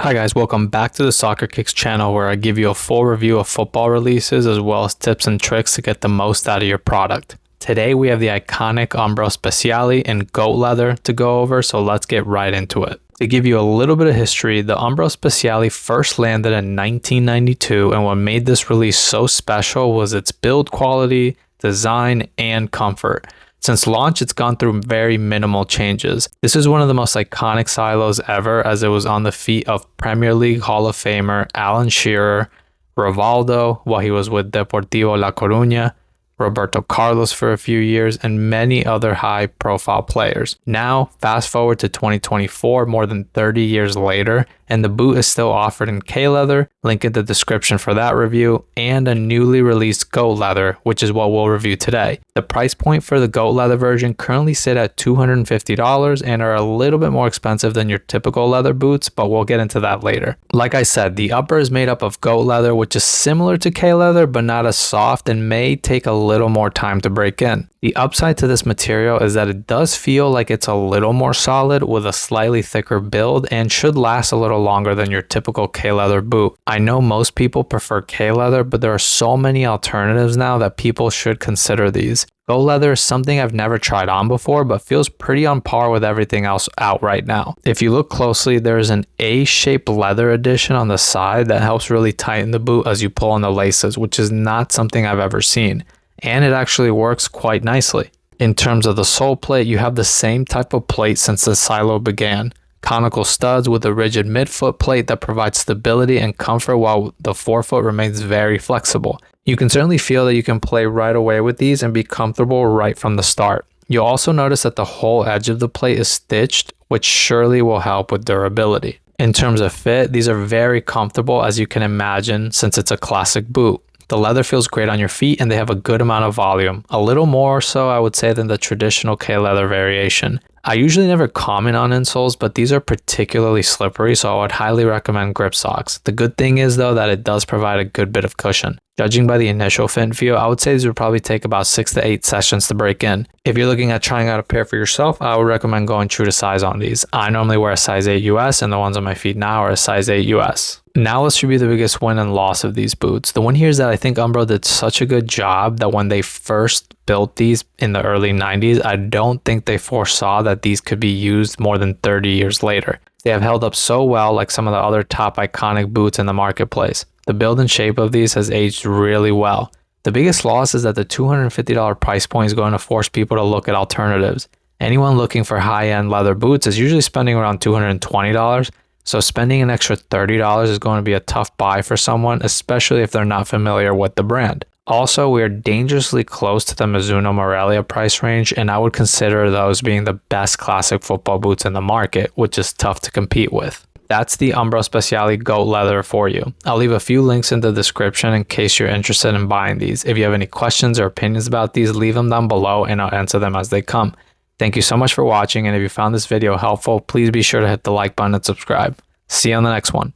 Hi guys, welcome back to the Soccer Kicks channel where I give you a full review of football releases as well as tips and tricks to get the most out of your product. Today we have the iconic Umbro Speciali in goat leather to go over, so let's get right into it. To give you a little bit of history, the Umbro Speciali first landed in 1992, and what made this release so special was its build quality, design, and comfort. Since launch, it's gone through very minimal changes. This is one of the most iconic silos ever, as it was on the feet of Premier League Hall of Famer Alan Shearer, Rivaldo while he was with Deportivo La Coruña, Roberto Carlos for a few years, and many other high-profile players. Now, fast forward to 2024, more than 30 years later, and the boot is still offered in K-leather, link in the description for that review, and a newly released goat leather, which is what we'll review today. The price point for the goat leather version currently sit at $250 and are a little bit more expensive than your typical leather boots, but we'll get into that later. Like I said, the upper is made up of goat leather, which is similar to K-leather, but not as soft and may take a little more time to break in. The upside to this material is that it does feel like it's a little more solid with a slightly thicker build and should last a little longer than your typical K-leather boot. I know most people prefer K-leather, but there are so many alternatives now that people should consider these. Goat leather is something I've never tried on before, but feels pretty on par with everything else out right now. If you look closely, there's an A-shaped leather addition on the side that helps really tighten the boot as you pull on the laces, which is not something I've ever seen. And it actually works quite nicely. In terms of the sole plate, you have the same type of plate since the silo began. Conical studs with a rigid midfoot plate that provides stability and comfort while the forefoot remains very flexible. You can certainly feel that you can play right away with these and be comfortable right from the start. You'll also notice that the whole edge of the plate is stitched, which surely will help with durability. In terms of fit, these are very comfortable as you can imagine since it's a classic boot. The leather feels great on your feet and they have a good amount of volume, a little more so I would say than the traditional K-leather variation. I usually never comment on insoles, but these are particularly slippery, so I would highly recommend grip socks. The good thing is though that it does provide a good bit of cushion. Judging by the initial fit and feel, I would say these would probably take about 6 to 8 sessions to break in. If you're looking at trying out a pair for yourself, I would recommend going true to size on these. I normally wear a size 8 US and the ones on my feet now are a size 8 US. Now let's review the biggest win and loss of these boots. The one here is that I think Umbro did such a good job that when they first built these in the early 90s, I don't think they foresaw that these could be used more than 30 years later. They have held up so well like some of the other top iconic boots in the marketplace. The build and shape of these has aged really well. The biggest loss is that the $250 price point is going to force people to look at alternatives. Anyone looking for high-end leather boots is usually spending around $220, so spending an extra $30 is going to be a tough buy for someone, especially if they're not familiar with the brand. Also, we are dangerously close to the Mizuno Morelia price range, and I would consider those being the best classic football boots in the market, which is tough to compete with. That's the Umbro Speciali goat leather for you. I'll leave a few links in the description in case you're interested in buying these. If you have any questions or opinions about these, leave them down below and I'll answer them as they come. Thank you so much for watching, and if you found this video helpful, please be sure to hit the like button and subscribe. See you on the next one.